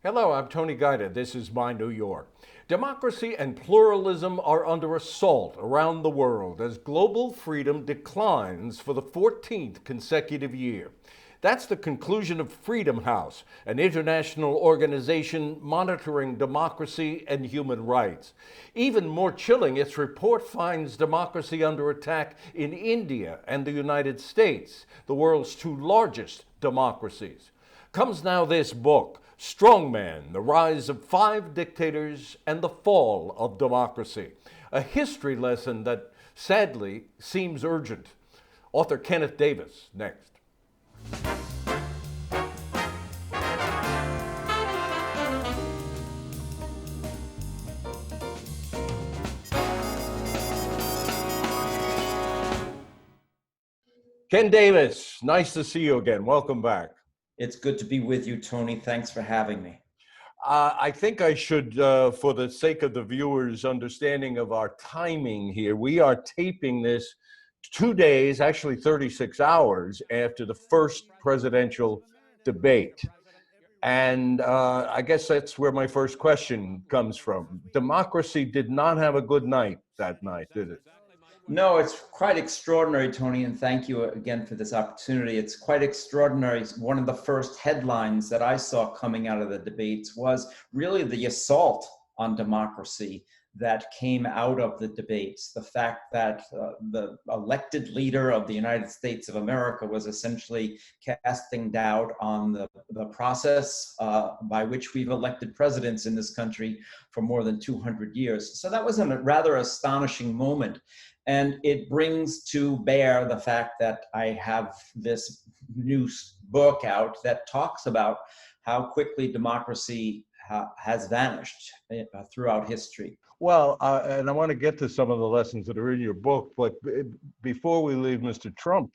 Hello, I'm Tony Guida. This is My New York. Democracy and pluralism are under assault around the world as global freedom declines for the 14th consecutive year. That's the conclusion of Freedom House, an international organization monitoring democracy and human rights. Even more chilling, its report finds democracy under attack in India and the United States, the world's two largest democracies. Comes now this book, Strongman, The Rise of Five Dictators and the Fall of Democracy, a history lesson that sadly seems urgent. Author Kenneth Davis, next. Ken Davis, nice to see you again. Welcome back. It's good to be with you, Tony. Thanks for having me. I think I should, for the sake of the viewers' understanding of our timing here, we are taping this 2 days, actually 36 hours after the first presidential debate. And I guess that's where my first question comes from. Democracy did not have a good night that night, did it? No, it's quite extraordinary, Tony, and thank you again for this opportunity. It's quite extraordinary. One of the first headlines that I saw coming out of the debates was really the assault on democracy that came out of the debates. The fact that the elected leader of the United States of America was essentially casting doubt on the process by which we've elected presidents in this country for more than 200 years. So that was a rather astonishing moment. And it brings to bear the fact that I have this new book out that talks about how quickly democracy has vanished throughout history. Well, and I want to get to some of the lessons that are in your book, but before we leave Mr. Trump,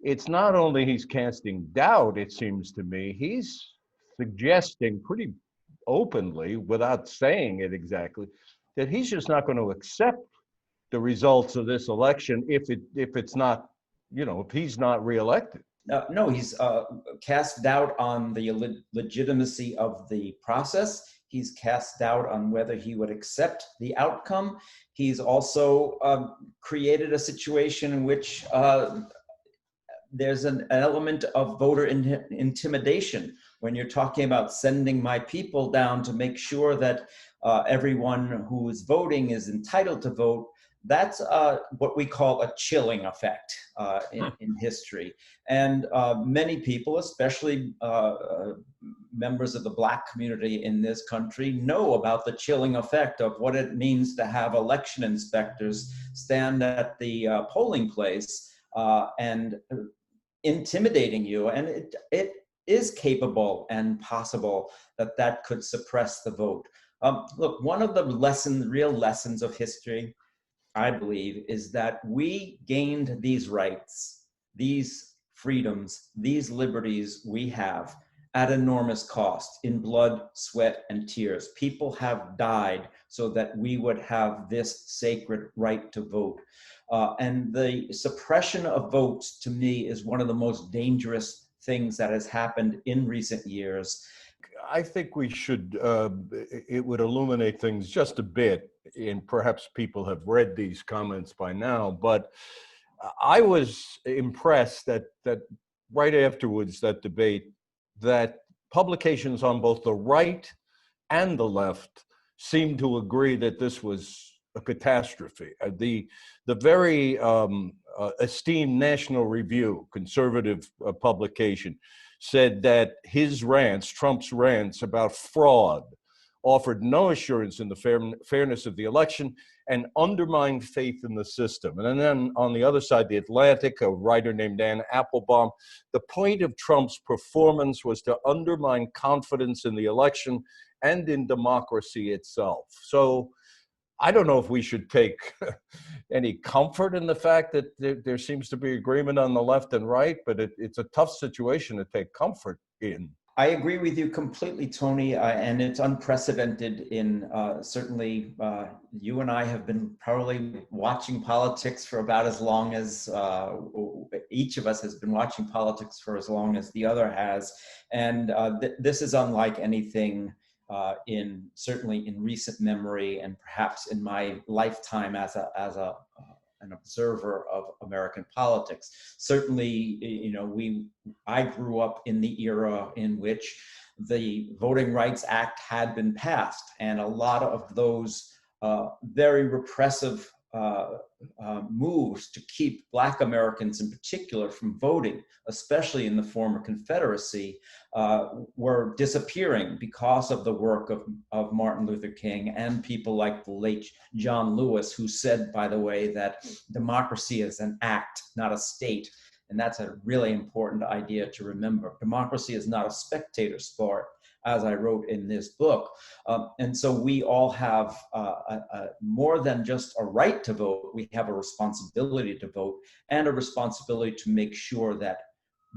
it's not only he's casting doubt, it seems to me, he's suggesting pretty openly, without saying it exactly, that he's just not going to accept the results of this election if it's not, if he's not reelected. No, he's cast doubt on the legitimacy of the process. He's cast doubt on whether he would accept the outcome. He's also created a situation in which there's an element of voter intimidation when you're talking about sending my people down to make sure that everyone who is voting is entitled to vote. That's what we call a chilling effect in history. And many people, especially members of the Black community in this country, know about the chilling effect of what it means to have election inspectors stand at the polling place and intimidating you. And it is capable and possible that that could suppress the vote. Look, one of the real lessons of history, I believe, is that we gained these rights, these freedoms, these liberties we have at enormous cost in blood, sweat, and tears. People have died so that we would have this sacred right to vote. And the suppression of votes, to me, is one of the most dangerous things that has happened in recent years. I think we should, it would illuminate things just a bit, and perhaps people have read these comments by now, but I was impressed that right afterwards, that debate, that publications on both the right and the left seemed to agree that this was a catastrophe. The very esteemed National Review, conservative publication, said that his rants, Trump's rants about fraud, offered no assurance in the fairness of the election and undermined faith in the system. And then on the other side, The Atlantic, a writer named Anne Applebaum, the point of Trump's performance was to undermine confidence in the election and in democracy itself. So I don't know if we should take any comfort in the fact that there seems to be agreement on the left and right, but it's a tough situation to take comfort in. I agree with you completely, Tony, and it's unprecedented in certainly you and I have been probably watching politics for about as long as each of us has been watching politics for as long as the other has. And this is unlike anything in certainly in recent memory and perhaps in my lifetime as an observer of American politics. Certainly, you know, I grew up in the era in which the Voting Rights Act had been passed, and a lot of those very repressive moves to keep Black Americans in particular from voting, especially in the former Confederacy, were disappearing because of the work of Martin Luther King and people like the late John Lewis, who said, by the way, that democracy is an act, not a state. And that's a really important idea to remember. Democracy is not a spectator sport, as I wrote in this book. And so we all have more than just a right to vote, we have a responsibility to vote and a responsibility to make sure that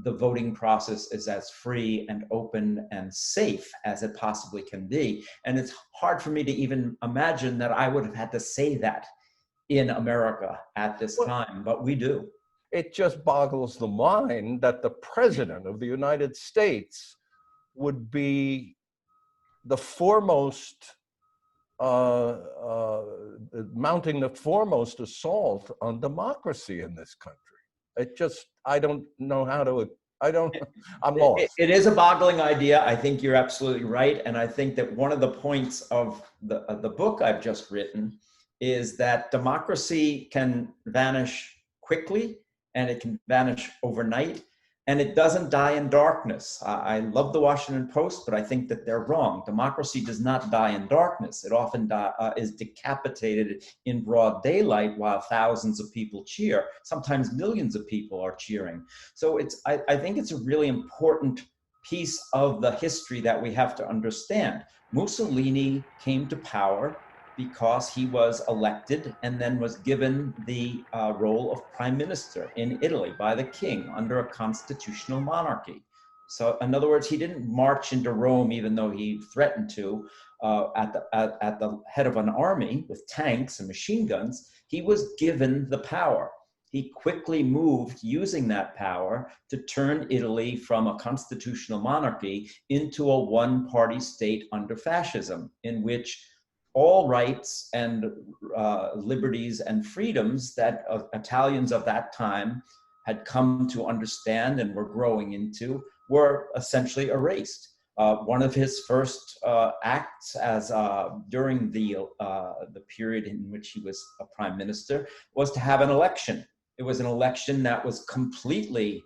the voting process is as free and open and safe as it possibly can be. And it's hard for me to even imagine that I would have had to say that in America at this time, but we do. It just boggles the mind that the president of the United States would be the foremost, mounting the foremost assault on democracy in this country. It just, I don't know how to, I'm lost. It is a boggling idea. I think you're absolutely right. And I think that one of the points of the book I've just written is that democracy can vanish quickly and it can vanish overnight. And it doesn't die in darkness. I love the Washington Post, but I think that they're wrong. Democracy does not die in darkness. It often is decapitated in broad daylight while thousands of people cheer. Sometimes millions of people are cheering. So I think it's a really important piece of the history that we have to understand. Mussolini came to power because he was elected and then was given the role of prime minister in Italy by the king under a constitutional monarchy. So in other words, he didn't march into Rome, even though he threatened to, at the head of an army with tanks and machine guns. He was given the power. He quickly moved using that power to turn Italy from a constitutional monarchy into a one-party state under fascism, in which all rights and liberties and freedoms that Italians of that time had come to understand and were growing into were essentially erased. One of his first acts as during the period in which he was a prime minister was to have an election. It was an election that was completely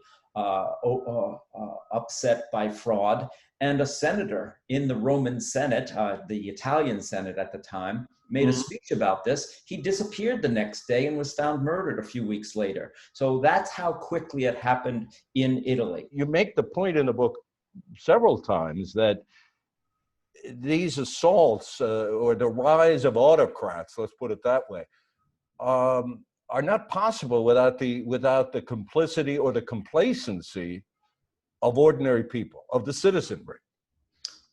upset by fraud. And a senator in the Roman Senate, the Italian Senate at the time, made a speech about this. He disappeared the next day and was found murdered a few weeks later. So that's how quickly it happened in Italy. You make the point in the book several times that these assaults or the rise of autocrats, let's put it that way, are not possible without the complicity or the complacency of ordinary people, of the citizenry.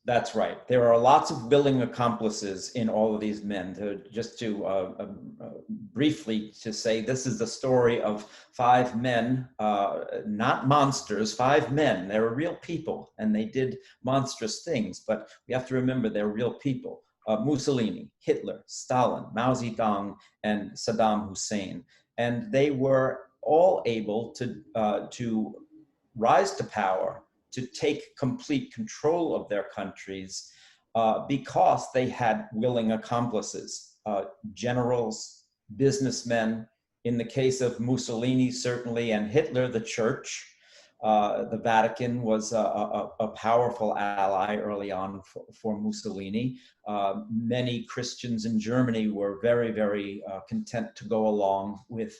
That's right. There are lots of willing accomplices in all of these men. Just to briefly to say, this is the story of 5 men, not monsters, 5 men. They were real people, and they did monstrous things, but we have to remember they're real people. Mussolini, Hitler, Stalin, Mao Zedong, and Saddam Hussein. And they were all able to rise to power, to take complete control of their countries because they had willing accomplices, generals, businessmen. In the case of Mussolini, certainly, and Hitler, the church. The Vatican was a powerful ally early on for Mussolini. Many Christians in Germany were very, very content to go along with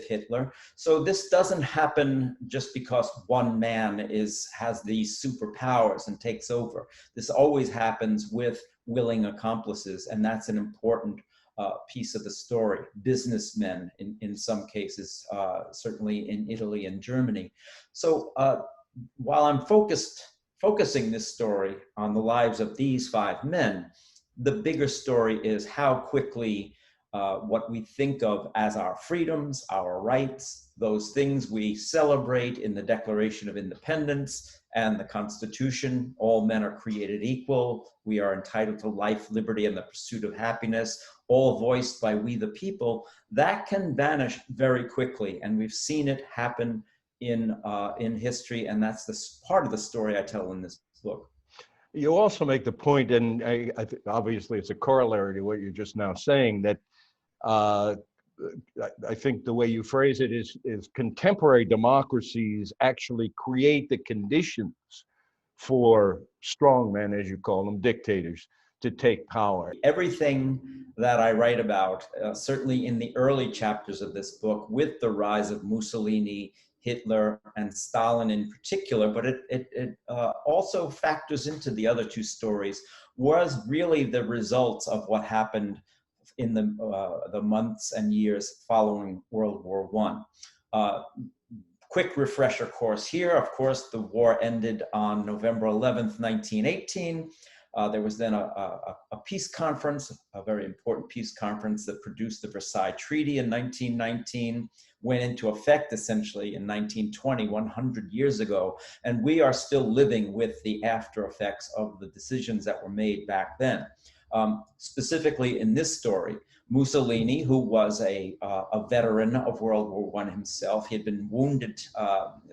Hitler. So this doesn't happen just because one man has these superpowers and takes over. This always happens with willing accomplices, and that's an important piece of the story. Businessmen, in some cases, certainly in Italy and Germany. So while I'm focused focusing this story on the lives of these five men, the bigger story is how quickly what we think of as our freedoms, our rights, those things we celebrate in the Declaration of Independence and the Constitution, all men are created equal, we are entitled to life, liberty, and the pursuit of happiness, all voiced by we the people, that can vanish very quickly. And we've seen it happen in history, and that's the part of the story I tell in this book. You also make the point, and obviously it's a corollary to what you're just now saying, that I think the way you phrase it is contemporary democracies actually create the conditions for strongmen, as you call them, dictators, to take power. Everything that I write about, certainly in the early chapters of this book, with the rise of Mussolini, Hitler, and Stalin in particular, but it also factors into the other two stories, was really the results of what happened in the months and years following World War I. Quick refresher course here. Of course, the war ended on November 11th, 1918. There was then a peace conference, a very important peace conference that produced the Versailles Treaty in 1919, went into effect essentially in 1920, 100 years ago. And we are still living with the after effects of the decisions that were made back then. Specifically in this story, Mussolini, who was a veteran of World War I himself, he had been wounded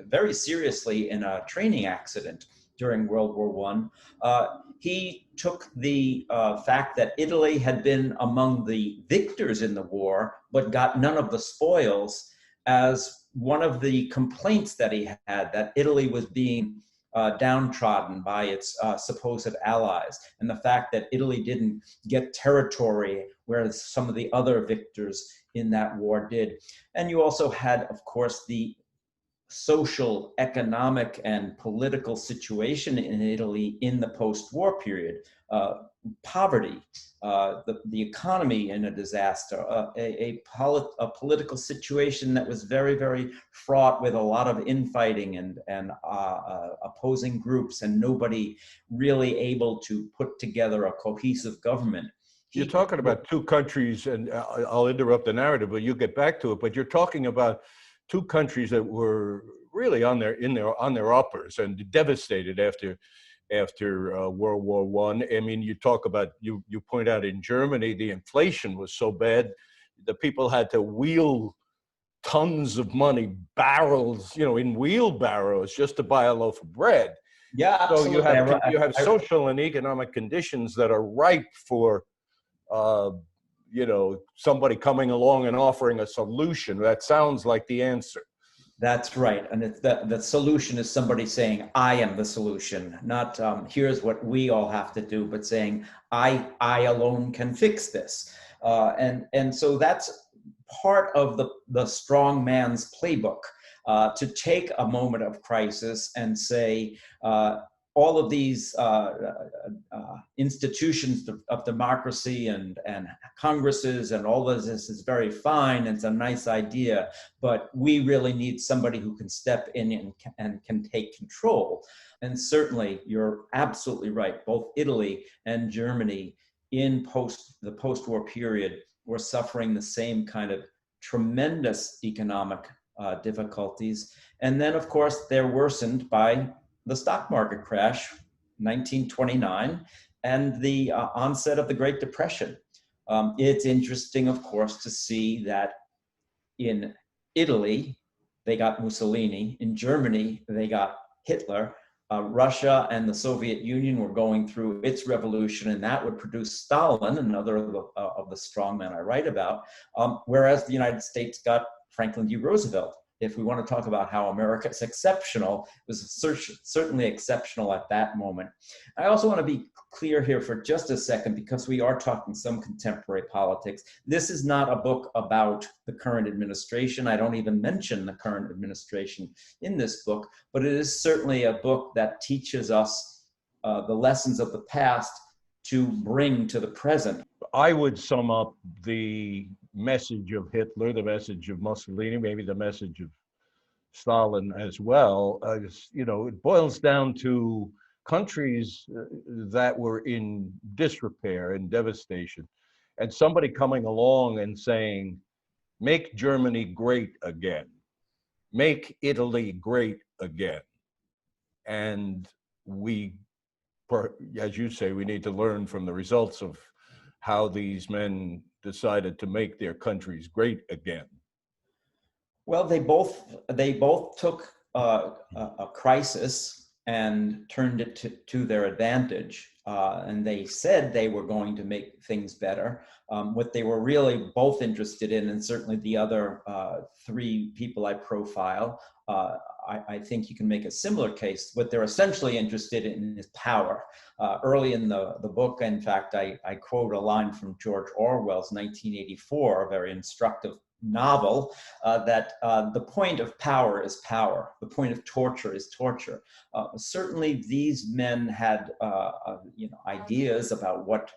very seriously in a training accident during World War I. He took the fact that Italy had been among the victors in the war, but got none of the spoils, as one of the complaints that he had, that Italy was being downtrodden by its supposed allies, and the fact that Italy didn't get territory, whereas some of the other victors in that war did. And you also had, of course, the social, economic, and political situation in Italy in the post-war period. Poverty, the economy in a disaster, a political situation that was very, very fraught with a lot of infighting and opposing groups, and nobody really able to put together a cohesive government. You're talking about two countries, and I'll interrupt the narrative, but you get back to it. But you're talking about two countries that were really on their uppers and devastated after World War I. I mean, you talk about, you point out in Germany, the inflation was so bad, the people had to wheel tons of money, barrels, in wheelbarrows, just to buy a loaf of bread. Yeah, absolutely. So you have social and economic conditions that are ripe for somebody coming along and offering a solution. That sounds like the answer. That's right. And it's the solution is somebody saying, I am the solution, not here's what we all have to do, but saying, I alone can fix this. And so that's part of the strong man's playbook, to take a moment of crisis and say, all of these institutions of democracy and congresses and all of this is very fine. It's a nice idea, but we really need somebody who can step in and can take control. And certainly, you're absolutely right. Both Italy and Germany in the post-war period were suffering the same kind of tremendous economic difficulties. And then, of course, they're worsened by the stock market crash, 1929, and the onset of the Great Depression. It's interesting, of course, to see that in Italy, they got Mussolini. In Germany, they got Hitler. Russia and the Soviet Union were going through its revolution, and that would produce Stalin, another of the strong men I write about, whereas the United States got Franklin D. Roosevelt. If we want to talk about how America is exceptional, it was certainly exceptional at that moment. I also want to be clear here for just a second, because we are talking some contemporary politics. This is not a book about the current administration. I don't even mention the current administration in this book, but it is certainly a book that teaches us the lessons of the past to bring to the present. I would sum up the message of Hitler, the message of Mussolini, maybe the message of Stalin as well. It boils down to countries that were in disrepair and devastation, and somebody coming along and saying, make Germany great again, make Italy great again. And we, as you say, we need to learn from the results of how these men decided to make their countries great again. Well, they both took a crisis and turned it to their advantage. And they said they were going to make things better. What they were really both interested in, and certainly the other three people I profile, I think you can make a similar case. What they're essentially interested in is power. Early in the book, in fact, I quote a line from George Orwell's 1984, a very instructive novel, that the point of power is power. The point of torture is torture. Certainly, these men had ideas about what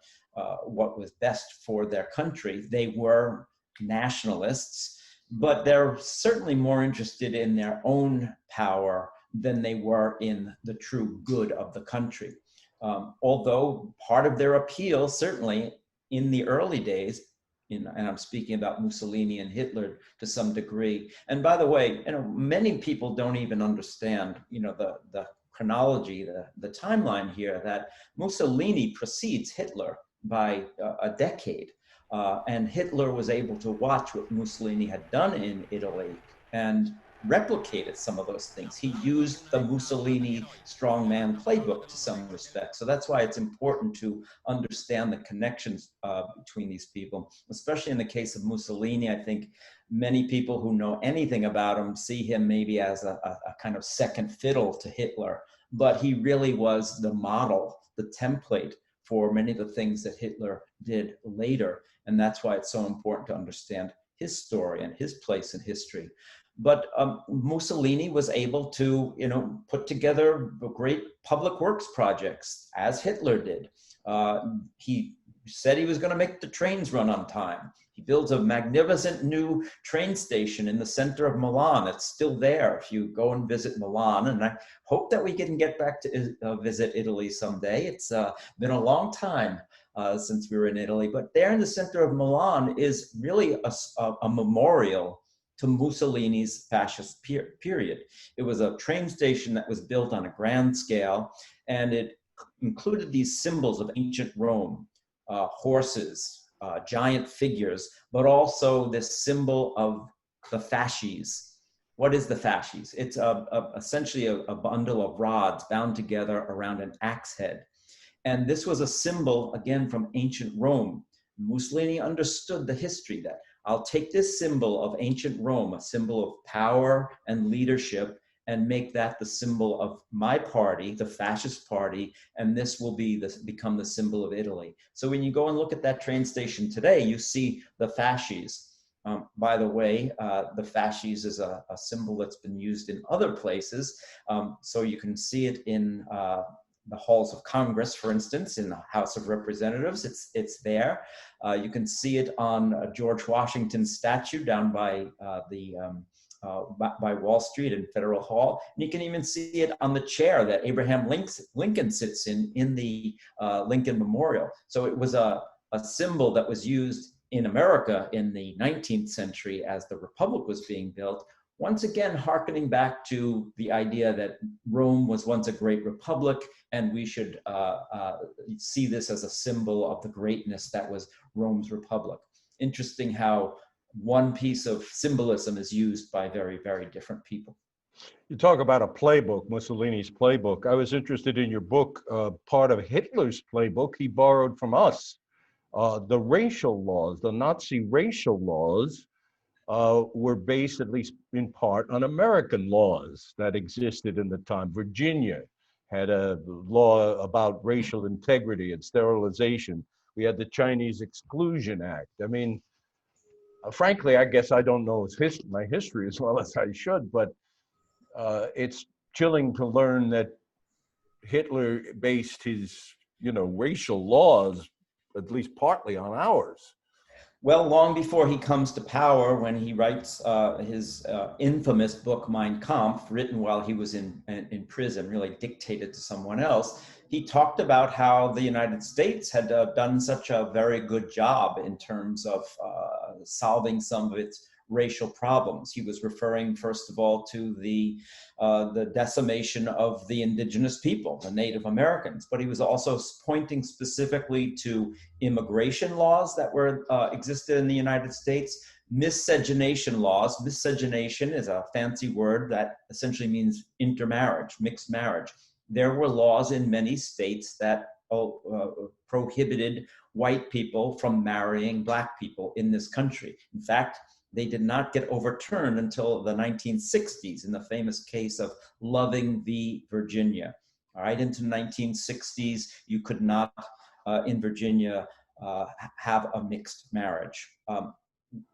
was best for their country. They were nationalists, but they're certainly more interested in their own power than they were in the true good of the country. Although part of their appeal, certainly in the early days, and I'm speaking about Mussolini and Hitler to some degree. And by the way, many people don't even understand, the chronology, the timeline here, that Mussolini precedes Hitler by a decade. And Hitler was able to watch what Mussolini had done in Italy and replicated some of those things. He used the Mussolini strongman playbook to some respect. So that's why it's important to understand the connections between these people, especially in the case of Mussolini. I think many people who know anything about him see him maybe as a kind of second fiddle to Hitler, but he really was the model, the template for many of the things that Hitler did later. And that's why it's so important to understand his story and his place in history. But Mussolini was able to, put together great public works projects, as Hitler did. He said he was going to make the trains run on time. He builds a magnificent new train station in the center of Milan. It's still there if you go and visit Milan. And I hope that we can get back to visit Italy someday. It's been a long time since we were in Italy. But there in the center of Milan is really a memorial to Mussolini's fascist period. It was a train station that was built on a grand scale, and it included these symbols of ancient Rome, horses, giant figures, but also this symbol of the fasces. What is the fasces? It's essentially a bundle of rods bound together around an axe head. And this was a symbol, again, from ancient Rome. Mussolini understood the history that I'll take this symbol of ancient Rome, a symbol of power and leadership, and make that the symbol of my party, the fascist party, and this will become the symbol of Italy. So when you go and look at that train station today, you see the fasces. By the way, the fasces is a symbol that's been used in other places. So you can see it in the halls of Congress, for instance, in the House of Representatives. It's there. You can see it on George Washington's statue down by Wall Street and Federal Hall. And you can even see it on the chair that Abraham Lincoln sits in the Lincoln Memorial. So it was a symbol that was used in America in the 19th century as the Republic was being built. Once again, hearkening back to the idea that Rome was once a great republic, and we should see this as a symbol of the greatness that was Rome's republic. Interesting how one piece of symbolism is used by very, very different people. You talk about a playbook, Mussolini's playbook. I was interested in your book, part of Hitler's playbook he borrowed from us. The racial laws, the Nazi racial laws, were based, at least in part, on American laws that existed in the time. Virginia had a law about racial integrity and sterilization. We had the Chinese Exclusion Act. I mean, frankly, I guess I don't know my history as well as I should, but it's chilling to learn that Hitler based his, racial laws, at least partly, on ours. Well, long before he comes to power, when he writes his infamous book Mein Kampf, written while he was in prison, really dictated to someone else, he talked about how the United States had done such a very good job in terms of solving some of its racial problems. He was referring, first of all, to the decimation of the indigenous people, the Native Americans, but he was also pointing specifically to immigration laws that were existed in the United States, miscegenation laws. Miscegenation is a fancy word that essentially means intermarriage, mixed marriage. There were laws in many states that prohibited white people from marrying black people in this country. In fact, they did not get overturned until the 1960s in the famous case of Loving v. Virginia. All right, into the 1960s, you could not, in Virginia, have a mixed marriage.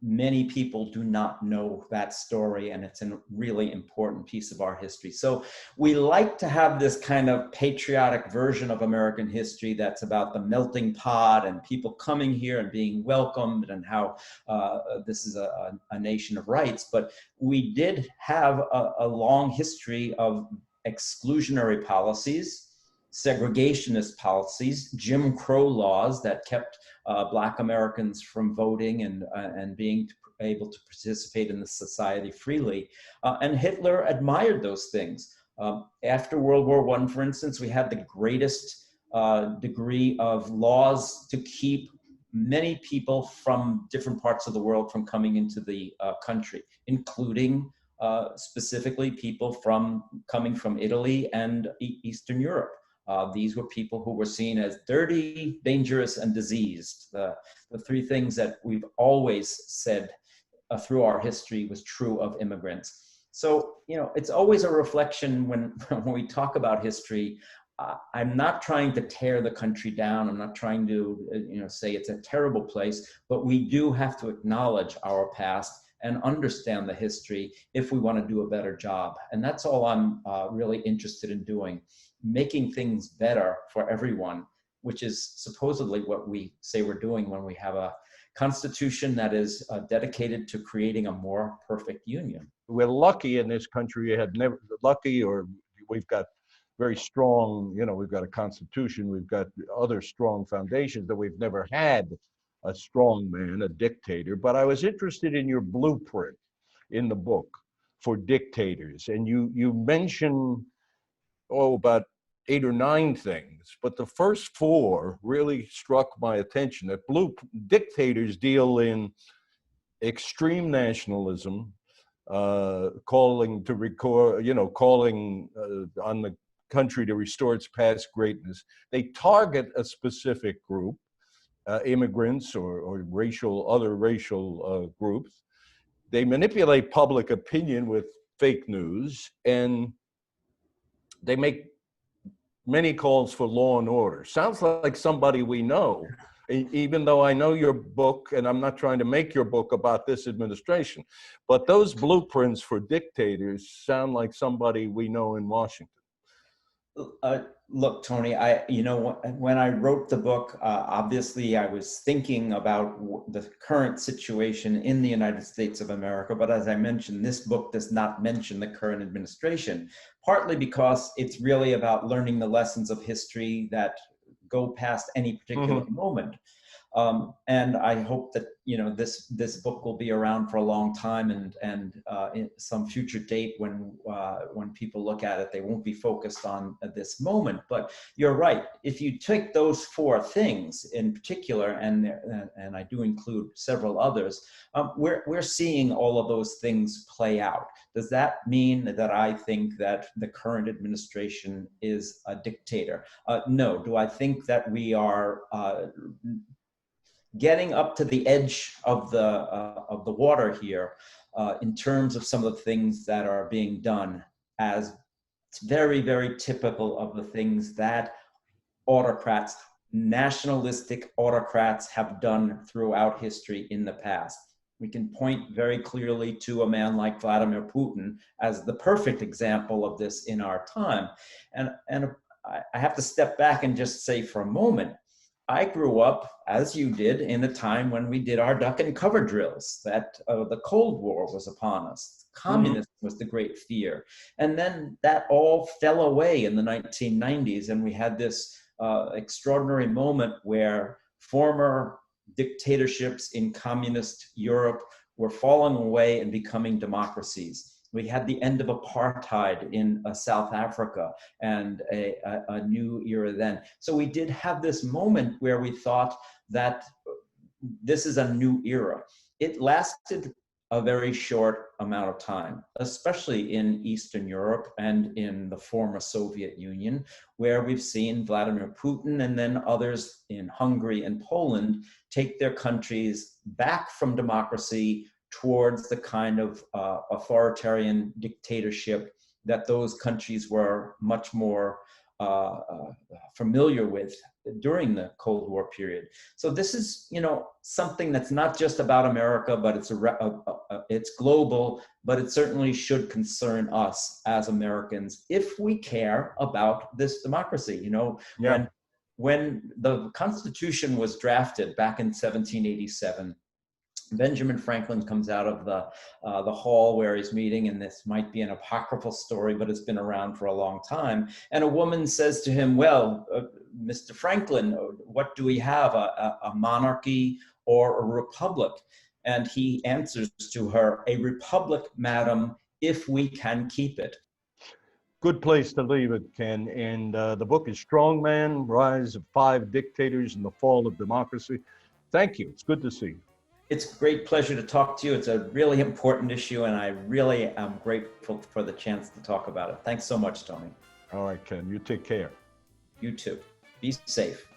Many people do not know that story, and it's a really important piece of our history. So we like to have this kind of patriotic version of American history that's about the melting pot and people coming here and being welcomed and how this is a nation of rights. But we did have a long history of exclusionary policies, segregationist policies, Jim Crow laws that kept Black Americans from voting and being able to participate in the society freely. And Hitler admired those things. After World War I, for instance, we had the greatest degree of laws to keep many people from different parts of the world from coming into the country, including specifically people coming from Italy and Eastern Europe. These were people who were seen as dirty, dangerous, and diseased. The three things that we've always said through our history was true of immigrants. So, it's always a reflection when we talk about history. I'm not trying to tear the country down. I'm not trying to, say it's a terrible place, but we do have to acknowledge our past and understand the history if we want to do a better job. And that's all I'm really interested in doing. Making things better for everyone, which is supposedly what we say we're doing when we have a constitution that is dedicated to creating a more perfect union. We're lucky in this country. We've got very strong, we've got a constitution, we've got other strong foundations that we've never had a strong man, a dictator. But I was interested in your blueprint in the book for dictators. And you mention about 8 or 9 things, but the first 4 really struck my attention. That dictators deal in extreme nationalism, calling on the country to restore its past greatness. They target a specific group, immigrants or other racial groups. They manipulate public opinion with fake news, and they make many calls for law and order. Sounds like somebody we know, even though I know your book, and I'm not trying to make your book about this administration, but those blueprints for dictators sound like somebody we know in Washington. Look, Tony, when I wrote the book, obviously I was thinking about the current situation in the United States of America. But as I mentioned, this book does not mention the current administration, partly because it's really about learning the lessons of history that go past any particular moment. And I hope that this book will be around for a long time, and in some future date when people look at it, they won't be focused on this moment. But you're right. If you take those 4 things in particular, and I do include several others, we're seeing all of those things play out. Does that mean that I think that the current administration is a dictator? No. Do I think that we are getting up to the edge of the water here in terms of some of the things that are being done, as it's very, very typical of the things that autocrats, nationalistic autocrats, have done throughout history in the past. We can point very clearly to a man like Vladimir Putin as the perfect example of this in our time. And I have to step back and just say for a moment, I grew up, as you did, in a time when we did our duck and cover drills, that the Cold War was upon us. Mhm. Communism was the great fear. And then that all fell away in the 1990s, and we had this extraordinary moment where former dictatorships in communist Europe were falling away and becoming democracies. We had the end of apartheid in South Africa and a new era then. So we did have this moment where we thought that this is a new era. It lasted a very short amount of time, especially in Eastern Europe and in the former Soviet Union, where we've seen Vladimir Putin and then others in Hungary and Poland take their countries back from democracy towards the kind of authoritarian dictatorship that those countries were much more familiar with during the Cold War period. So this is, something that's not just about America, but it's global, but it certainly should concern us as Americans if we care about this democracy. Yeah. When the Constitution was drafted back in 1787, Benjamin Franklin comes out of the hall where he's meeting, and this might be an apocryphal story, but it's been around for a long time. And a woman says to him, "Well, Mr. Franklin, what do we have, a monarchy or a republic?" And he answers to her, "A republic, madam, if we can keep it." Good place to leave it, Ken. And the book is Strong Man, Rise of Five Dictators and the Fall of Democracy. Thank you. It's good to see you. It's a great pleasure to talk to you. It's a really important issue, and I really am grateful for the chance to talk about it. Thanks so much, Tony. All right, Ken. You take care. You too. Be safe.